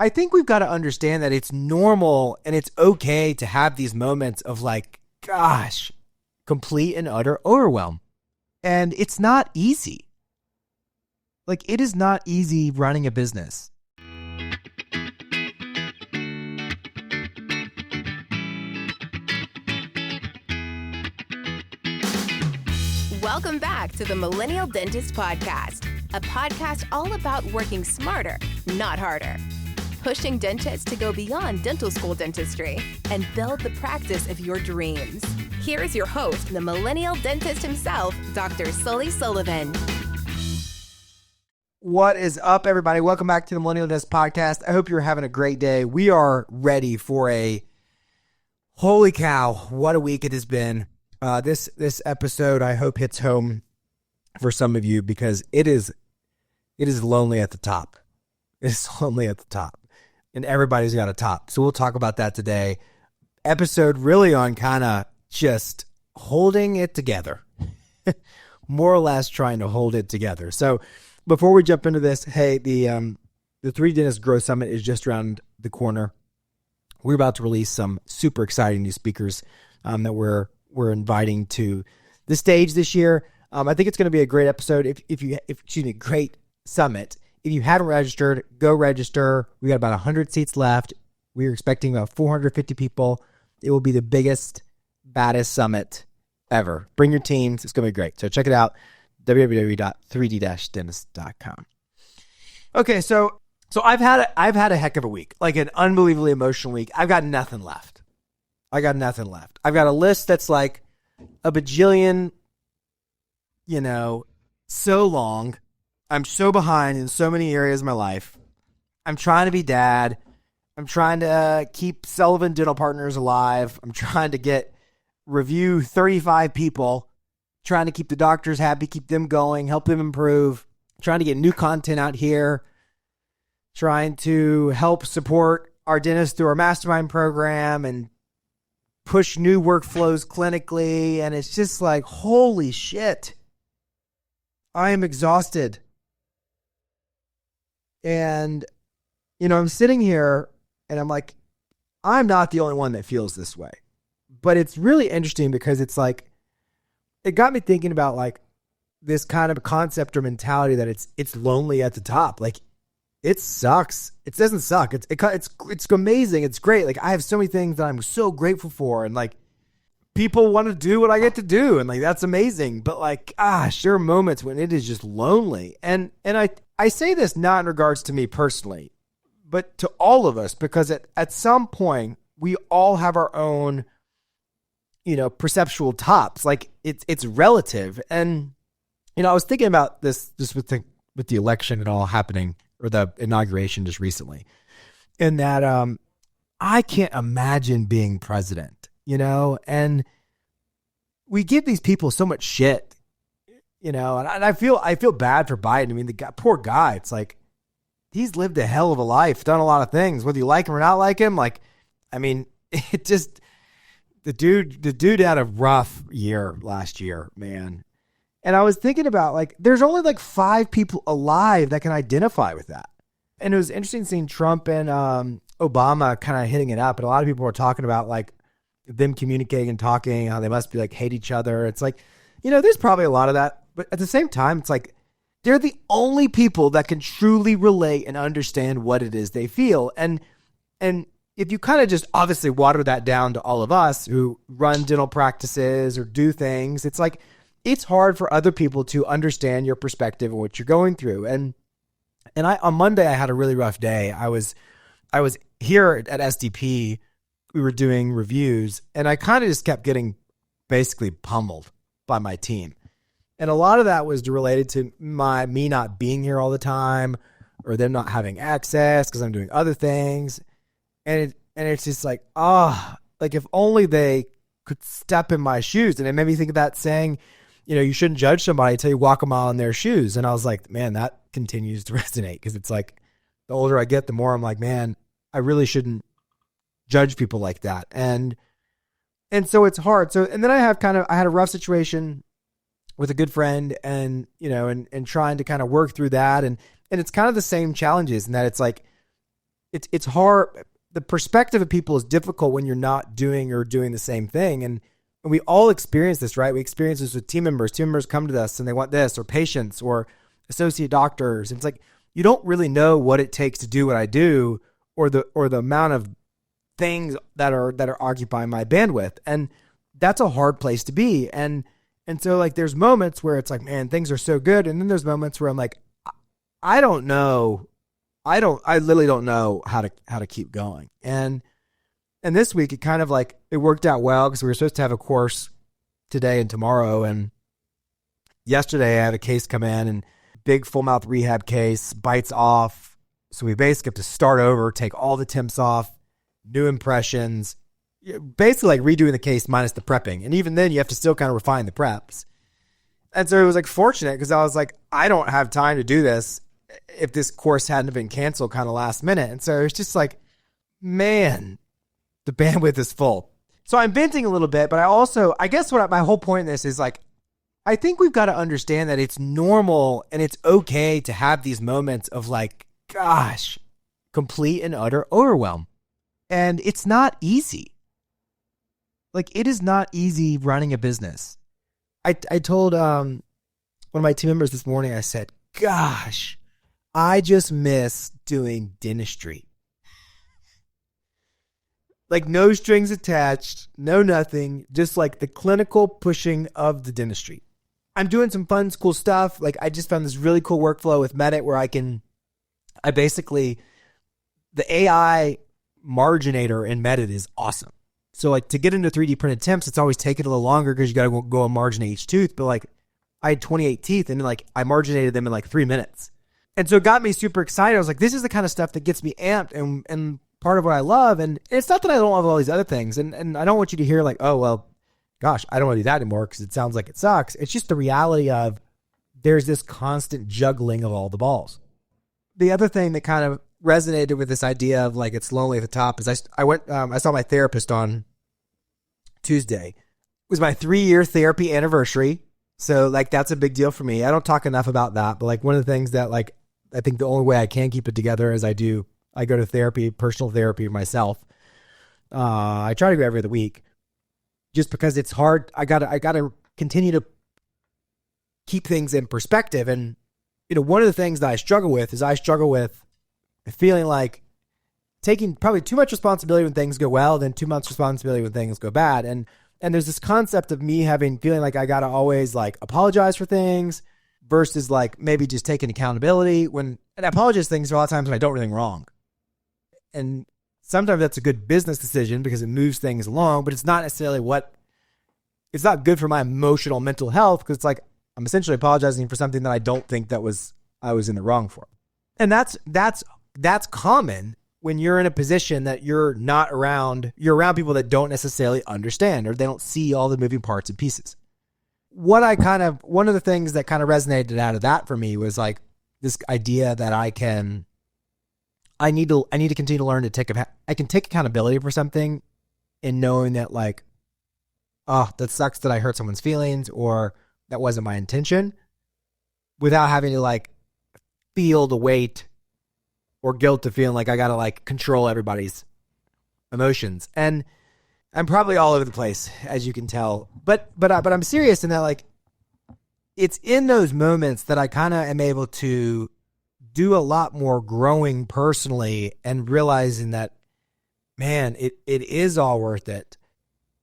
I think we've got to understand that it's normal and it's okay to have these moments of like, gosh, complete and utter overwhelm. And it's not easy. Like, it is not easy running a business. Welcome back to the Millennial Dentist Podcast, a podcast all about working smarter, not harder. Pushing dentists to go beyond dental school dentistry and build the practice of your dreams. Here is your host, the Millennial Dentist himself, Dr. Sully Sullivan. What is up, everybody? Welcome back to the Millennial Dentist Podcast. I hope you're having a great day. We are ready for a, holy cow, what a week it has been. This episode, I hope, hits home for some of you because it is lonely at the top. It's lonely at the top. And everybody's got a top. So we'll talk about that today. Episode really on kind of just holding it together. More or less trying to hold it together. So before we jump into this, hey, the 3 Dentist Growth Summit is just around the corner. We're about to release some super exciting new speakers that we're inviting to the stage this year. I think it's going to be a great episode. Great summit. If you haven't registered, go register. We got about 100 seats left. We're expecting about 450 people. It will be the biggest, baddest summit ever. Bring your teams. It's going to be great. So check it out. www.3d-dentist.com. Okay, so I've had a heck of a week, like an unbelievably emotional week. I've got nothing left. I've got a list that's like a bajillion, so long. I'm so behind in so many areas of my life. I'm trying to be dad. I'm trying to keep Sullivan Dental Partners alive. I'm trying to review 35 people, trying to keep the doctors happy, keep them going, help them improve, trying to get new content out here, trying to help support our dentists through our mastermind program and push new workflows clinically. And it's just like, holy shit. I am exhausted. And, I'm sitting here and I'm like, I'm not the only one that feels this way. But it's really interesting because it's like, it got me thinking about like this kind of concept or mentality that it's lonely at the top. Like, it sucks. It doesn't suck. It's amazing. It's great. Like, I have so many things that I'm so grateful for. And like, people want to do what I get to do. And like, that's amazing. But like, gosh, there are moments when it is just lonely. And I say this not in regards to me personally, but to all of us, because at some point we all have our own, perceptual tops. Like, it's relative. And, I was thinking about this with the election and all happening, or the inauguration just recently, in that I can't imagine being president, and we give these people so much shit, and I feel bad for Biden. I mean, poor guy, it's like, he's lived a hell of a life, done a lot of things, whether you like him or not like him. Like, I mean, it just, the dude had a rough year last year, man. And I was thinking about, like, there's only like 5 people alive that can identify with that. And it was interesting seeing Trump and Obama kind of hitting it up. And a lot of people were talking about like them communicating and talking, how they must be like hate each other. It's like, there's probably a lot of that. But at the same time, it's like, they're the only people that can truly relate and understand what it is they feel. And if you kind of just obviously water that down to all of us who run dental practices or do things, it's like, it's hard for other people to understand your perspective and what you're going through. And on Monday, I had a really rough day. I was here at SDP. We were doing reviews, and I kind of just kept getting basically pummeled by my team. And a lot of that was related to me not being here all the time, or them not having access because I'm doing other things. And it's just like, like if only they could step in my shoes. And it made me think of that saying, you shouldn't judge somebody until you walk a mile in their shoes. And I was like, man, that continues to resonate, because it's like, the older I get, the more I'm like, man, I really shouldn't judge people like that. And so it's hard. So, and then I had a rough situation with a good friend, and, and trying to kind of work through that. And it's kind of the same challenges in that it's like, it's hard. The perspective of people is difficult when you're not doing the same thing. And we all experience this, right? We experience this with team members. Team members come to us and they want this, or patients, or associate doctors. And it's like, you don't really know what it takes to do what I do, or the amount of things that are occupying my bandwidth. And that's a hard place to be. And so like, there's moments where it's like, man, things are so good. And then there's moments where I'm like, I don't know. I literally don't know how to keep going. And this week it kind of like, it worked out well because we were supposed to have a course today and tomorrow. And yesterday I had a case come in, and big full mouth rehab case, bites off. So we basically have to start over, take all the temps off, new impressions, basically like redoing the case minus the prepping. And even then you have to still kind of refine the preps. And so it was like fortunate because I was like, I don't have time to do this if this course hadn't been canceled kind of last minute. And so it's just like, man, the bandwidth is full. So I'm venting a little bit, but I guess my whole point in this is like, I think we've got to understand that it's normal and it's okay to have these moments of like, gosh, complete and utter overwhelm. And it's not easy. Like, it is not easy running a business. I told one of my team members this morning, I said, gosh, I just miss doing dentistry. Like, no strings attached, no nothing, just like the clinical pushing of the dentistry. I'm doing some fun, cool stuff. Like, I just found this really cool workflow with Medit where the AI marginator in Medit is awesome. So like, to get into 3D printed temps, it's always taking a little longer because you got to go and marginate each tooth. But like, I had 28 teeth and like I marginated them in like 3 minutes. And so it got me super excited. I was like, this is the kind of stuff that gets me amped and part of what I love. And it's not that I don't love all these other things. And I don't want you to hear like, oh, well, gosh, I don't want to do that anymore because it sounds like it sucks. It's just the reality of there's this constant juggling of all the balls. The other thing that kind of resonated with this idea of like, it's lonely at the top is I saw my therapist on Tuesday. It was my 3-year therapy anniversary. So like, that's a big deal for me. I don't talk enough about that, but like, one of the things that like, I think the only way I can keep it together is I go to therapy, personal therapy myself. I try to go every other week just because it's hard. I gotta continue to keep things in perspective. And, you know, one of the things that I struggle with feeling like taking probably too much responsibility when things go well, then too much responsibility when things go bad. And there's this concept of me feeling like I got to always like apologize for things versus like maybe just taking accountability and I apologize for things a lot of times when I don't do anything wrong. And sometimes that's a good business decision because it moves things along, but it's not necessarily it's not good for my emotional mental health because it's like, I'm essentially apologizing for something that I don't think I was in the wrong for. And that's common when you're in a position that you're around people that don't necessarily understand or they don't see all the moving parts and pieces. One of the things that kind of resonated out of that for me was like this idea that I need to continue to learn to I can take accountability for something in knowing that like, oh, that sucks that I hurt someone's feelings or that wasn't my intention without having to like feel the weight or guilt of feeling like I got to like control everybody's emotions. And I'm probably all over the place, as you can tell, but I'm serious in that like, it's in those moments that I kind of am able to do a lot more growing personally and realizing that, man, it is all worth it,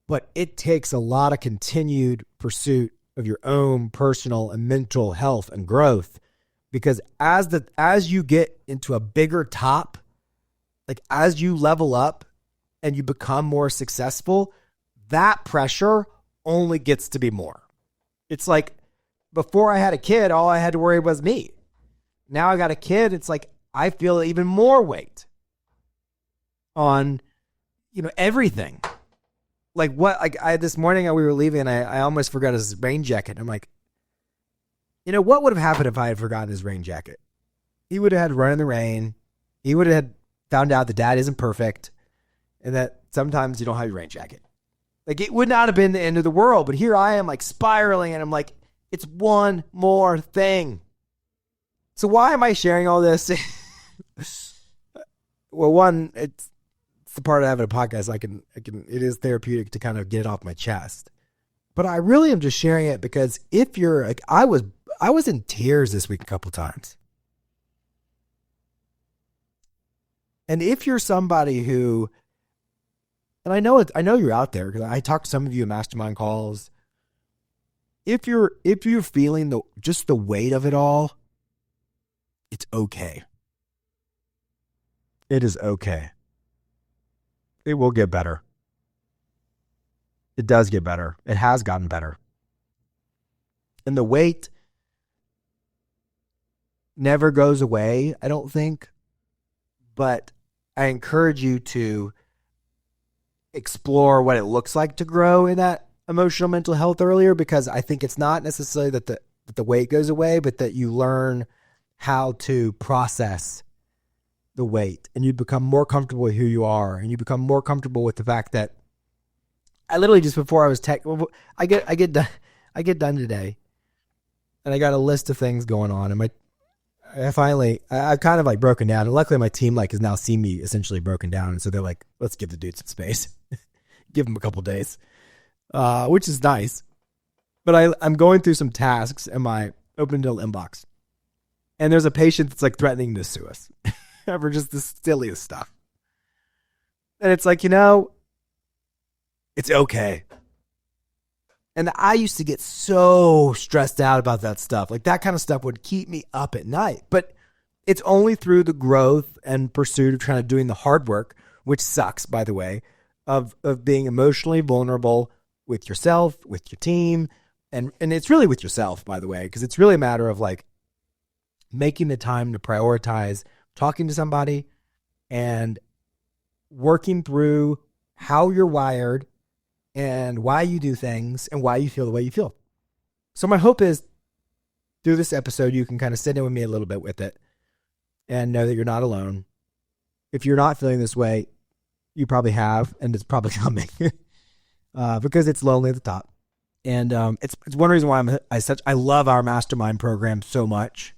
but it takes a lot of continued pursuit of your own personal and mental health and growth. Because as you get into a bigger top, like as you level up and you become more successful, that pressure only gets to be more. It's like before I had a kid, all I had to worry was me. Now I got a kid, it's like I feel even more weight on, everything. Like this morning we were leaving and I almost forgot his rain jacket. I'm like, what would have happened if I had forgotten his rain jacket? He would have had to run in the rain. He would have found out that dad isn't perfect and that sometimes you don't have your rain jacket. Like it would not have been the end of the world, but here I am like spiraling and I'm like, it's one more thing. So why am I sharing all this? Well, one, it's the part of having a podcast. It is therapeutic to kind of get it off my chest. But I really am just sharing it because if you're like, I was in tears this week a couple times. And if you're somebody who, and I know you're out there because I talk to some of you in mastermind calls. If you're feeling just the weight of it all, it's okay. It is okay. It will get better. It does get better. It has gotten better. And the weight never goes away, I don't think. But I encourage you to explore what it looks like to grow in that emotional mental health earlier, because I think it's not necessarily that the weight goes away, but that you learn how to process the weight and you become more comfortable with who you are, and you become more comfortable with the fact that I literally just before I was I get done today and I got a list of things going on, and I've kind of like broken down, and luckily my team like has now seen me essentially broken down, and so they're like, let's give the dude some space, give him a couple days, which is nice. But I'm going through some tasks in my open deal inbox, and there's a patient that's like threatening to sue us over just the silliest stuff, and it's like, it's okay. And I used to get so stressed out about that stuff. Like that kind of stuff would keep me up at night. But it's only through the growth and pursuit of trying to doing the hard work, which sucks, by the way, of being emotionally vulnerable with yourself, with your team. And it's really with yourself, by the way, because it's really a matter of like making the time to prioritize talking to somebody and working through how you're wired and why you do things and why you feel the way you feel. So my hope is through this episode, you can kind of sit in with me a little bit with it and know that you're not alone. If you're not feeling this way, you probably have, and it's probably coming because it's lonely at the top. And it's one reason why I love our mastermind program so much,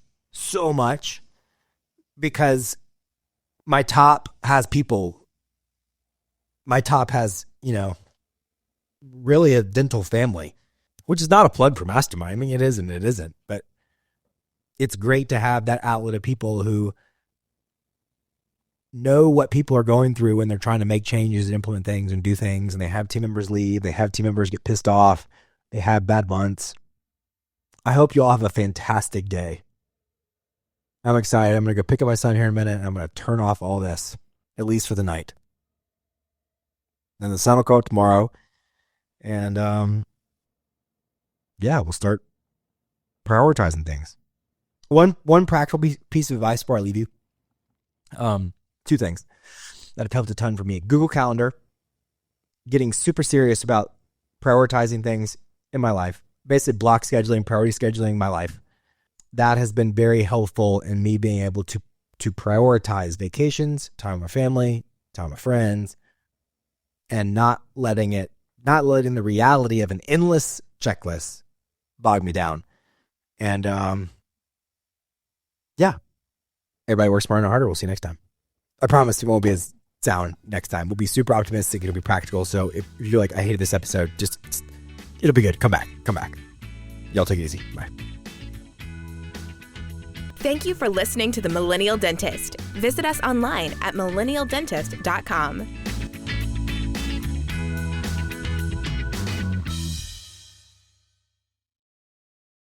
because my top has people. My top has, really a dental family, which is not a plug for mastermind. I mean, it is and it isn't, but it's great to have that outlet of people who know what people are going through when they're trying to make changes and implement things and do things. And they have team members leave. They have team members get pissed off. They have bad months. I hope you all have a fantastic day. I'm excited. I'm going to go pick up my son here in a minute, and I'm going to turn off all this, at least for the night. Then the sun will go up tomorrow. And, we'll start prioritizing things. One practical piece of advice before I leave you. Two things that have helped a ton for me. Google Calendar, getting super serious about prioritizing things in my life. Basically block scheduling, priority scheduling my life. That has been very helpful in me being able to prioritize vacations, time with my family, time with friends, and not letting the reality of an endless checklist bog me down. And everybody works smarter and harder. We'll see you next time. I promise it won't be as sound next time. We'll be super optimistic. It'll be practical. So if you're like, I hated this episode, it'll be good. Come back. Y'all take it easy. Bye. Thank you for listening to The Millennial Dentist. Visit us online at millennialdentist.com.